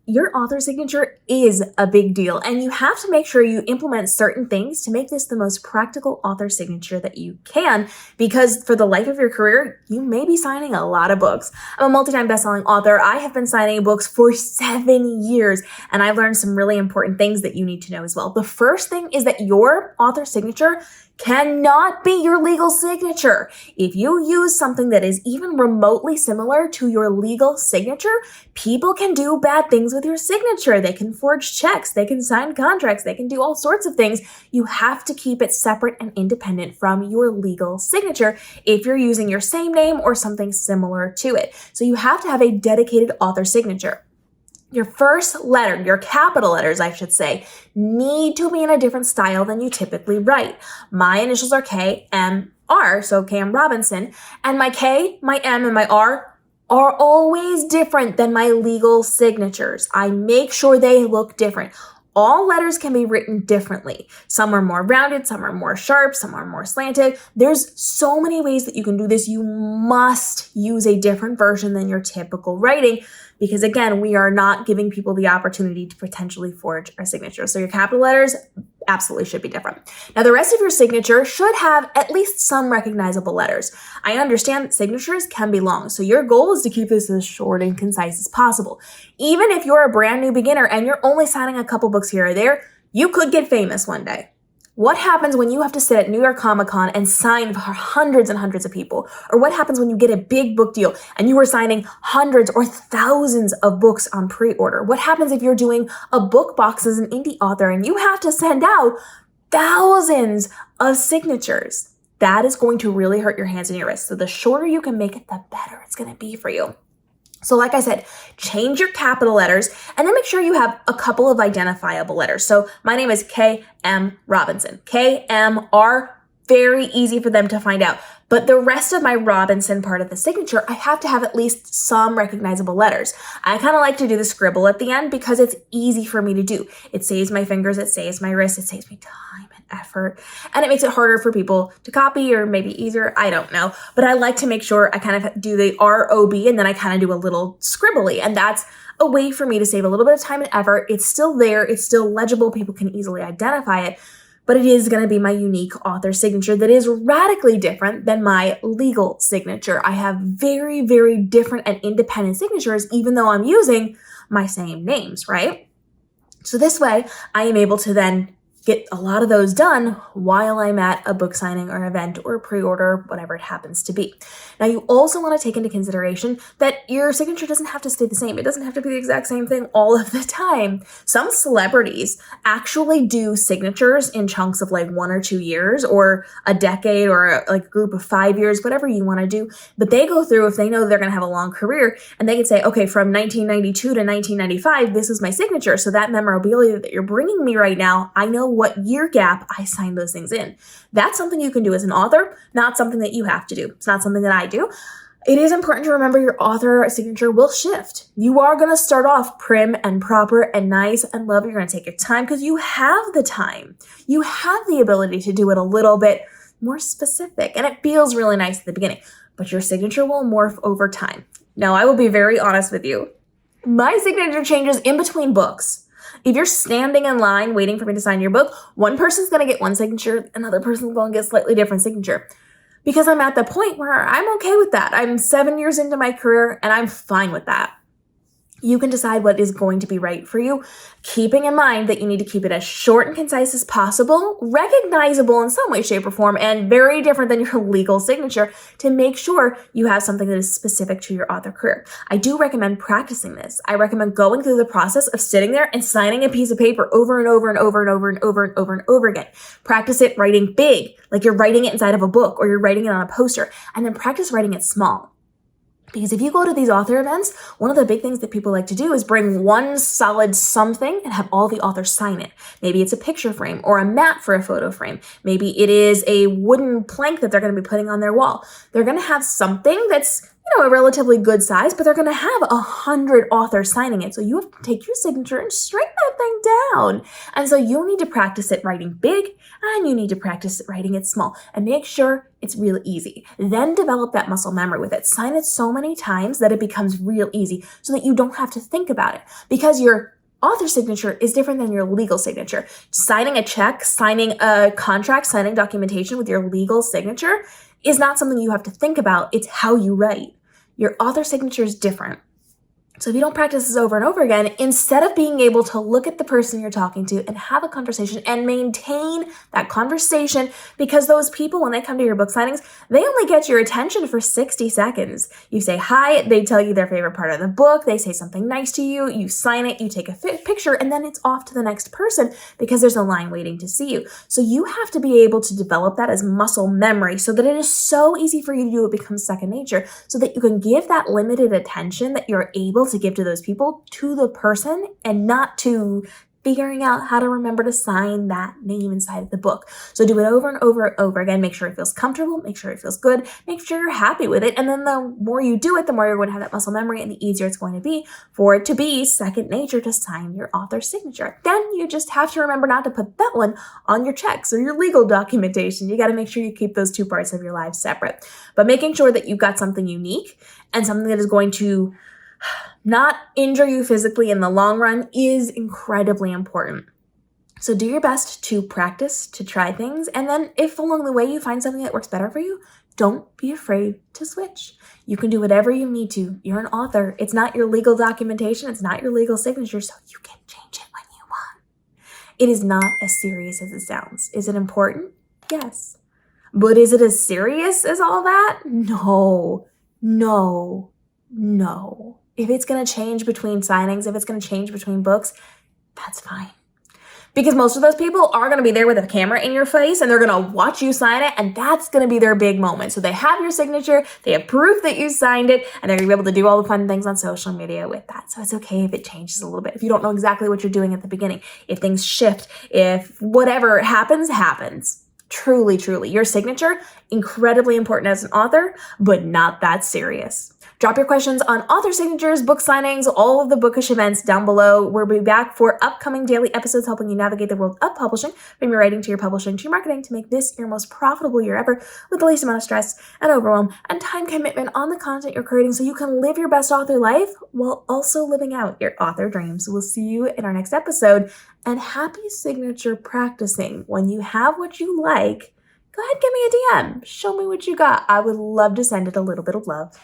your author signature is a big deal, and you have to make sure you implement certain things to make this the most practical author signature that you can, because for the life of your career, you may be signing a lot of books. I'm a multi-time best-selling author. I have been signing books for 7 years, and I've learned some really important things that you need to know as well. The first thing is that your author signature cannot be your legal signature. If you use something that is even remotely similar to your legal signature, people can do bad things with your signature. They can forge checks, they can sign contracts, they can do all sorts of things. You have to keep it separate and independent from your legal signature if you're using your same name or something similar to it. So you have to have a dedicated author signature. Your first letter, your capital letters, I should say, need to be in a different style than you typically write. My initials are KMR, so KM Robinson, and my K, my M, and my R are always different than my legal signatures. I make sure they look different. All letters can be written differently. Some are more rounded, some are more sharp, some are more slanted. There's so many ways that you can do this. You must use a different version than your typical writing because, again, we are not giving people the opportunity to potentially forge our signature. So your capital letters absolutely should be different. Now, the rest of your signature should have at least some recognizable letters. I understand that signatures can be long, so your goal is to keep this as short and concise as possible. Even if you're a brand new beginner and you're only signing a couple books here or there, you could get famous one day. What happens when you have to sit at New York Comic Con and sign for hundreds and hundreds of people? Or what happens when you get a big book deal and you are signing hundreds or thousands of books on pre-order? What happens if you're doing a book box as an indie author and you have to send out thousands of signatures? That is going to really hurt your hands and your wrists. So the shorter you can make it, the better it's going to be for you. So like I said, change your capital letters and then make sure you have a couple of identifiable letters. So my name is K.M. Robinson. K.M. are very easy for them to find out. But the rest of my Robinson part of the signature, I have to have at least some recognizable letters. I kind of like to do the scribble at the end because it's easy for me to do. It saves my fingers, it saves my wrists, it saves me time and effort, and it makes it harder for people to copy or maybe easier, I don't know. But I like to make sure I kind of do the R-O-B and then I kind of do a little scribbly, and that's a way for me to save a little bit of time and effort. It's still there, it's still legible, people can easily identify it, but it is going to be my unique author signature that is radically different than my legal signature. I have very, very different and independent signatures, even though I'm using my same names, right? So this way, I am able to then get a lot of those done while I'm at a book signing or event or pre-order, whatever it happens to be. Now, you also want to take into consideration that your signature doesn't have to stay the same. It doesn't have to be the exact same thing all of the time. Some celebrities actually do signatures in chunks of like 1 or 2 years or a decade or like a group of 5 years, whatever you want to do. But they go through, if they know they're going to have a long career, and they can say, okay, from 1992 to 1995, this is my signature. So that memorabilia that you're bringing me right now, I know what year gap I signed those things in. That's something you can do as an author, not something that you have to do. It's not something that I do. It is important to remember your author signature will shift. You are going to start off prim and proper and nice and lovely. You're going to take your time because you have the time. You have the ability to do it a little bit more specific, and it feels really nice at the beginning, but your signature will morph over time. Now, I will be very honest with you. My signature changes in between books. If you're standing in line waiting for me to sign your book, one person's going to get one signature, another person's going to get a slightly different signature. Because I'm at the point where I'm okay with that. I'm 7 years into my career and I'm fine with that. You can decide what is going to be right for you, keeping in mind that you need to keep it as short and concise as possible, recognizable in some way, shape, or form, and very different than your legal signature to make sure you have something that is specific to your author career. I do recommend practicing this. I recommend going through the process of sitting there and signing a piece of paper over and over and over and over and over and over and over again. Practice it writing big, like you're writing it inside of a book or you're writing it on a poster, and then practice writing it small. Because if you go to these author events, one of the big things that people like to do is bring one solid something and have all the authors sign it. Maybe it's a picture frame or a mat for a photo frame. Maybe it is a wooden plank that they're going to be putting on their wall. They're going to have something that's, a relatively good size, but they're going to have 100 authors signing it. So you have to take your signature and straighten that something down. And so you need to practice it writing big, and you need to practice it writing it small, and make sure it's real easy. Then develop that muscle memory with it. Sign it so many times that it becomes real easy so that you don't have to think about it, because your author signature is different than your legal signature. Signing a check, signing a contract, signing documentation with your legal signature is not something you have to think about. It's how you write. Your author signature is different. So if you don't practice this over and over again, instead of being able to look at the person you're talking to and have a conversation and maintain that conversation, because those people, when they come to your book signings, they only get your attention for 60 seconds. You say hi, they tell you their favorite part of the book, they say something nice to you, you sign it, you take a picture, and then it's off to the next person because there's a line waiting to see you. So you have to be able to develop that as muscle memory so that it is so easy for you to do, it becomes second nature, so that you can give that limited attention that you're able to give to those people to the person and not to figuring out how to remember to sign that name inside of the book. So do it over and over and over again. Make sure it feels comfortable, make sure it feels good, make sure you're happy with it. And then the more you do it, the more you're going to have that muscle memory and the easier it's going to be for it to be second nature to sign your author signature. Then you just have to remember not to put that one on your checks or your legal documentation. You got to make sure you keep those two parts of your life separate. But making sure that you've got something unique and something that is going to not injure you physically in the long run is incredibly important. So do your best to practice, to try things, and then if along the way you find something that works better for you, don't be afraid to switch. You can do whatever you need to. You're an author. It's not your legal documentation. It's not your legal signature, so you can change it when you want. It is not as serious as it sounds. Is it important? Yes. But is it as serious as all that? No. If it's going to change between signings, if it's going to change between books, that's fine. Because most of those people are going to be there with a camera in your face and they're going to watch you sign it, and that's going to be their big moment. So they have your signature, they have proof that you signed it, and they're going to be able to do all the fun things on social media with that. So it's okay if it changes a little bit. If you don't know exactly what you're doing at the beginning, if things shift, if whatever happens. Truly, your signature, incredibly important as an author, but not that serious. Drop your questions on author signatures, book signings, all of the bookish events down below. We'll be back for upcoming daily episodes helping you navigate the world of publishing, from your writing to your publishing to your marketing, to make this your most profitable year ever with the least amount of stress and overwhelm and time commitment on the content you're creating, so you can live your best author life while also living out your author dreams. We'll see you in our next episode, and happy signature practicing. When you have what you like, go ahead, give me a DM. Show me what you got. I would love to send it a little bit of love.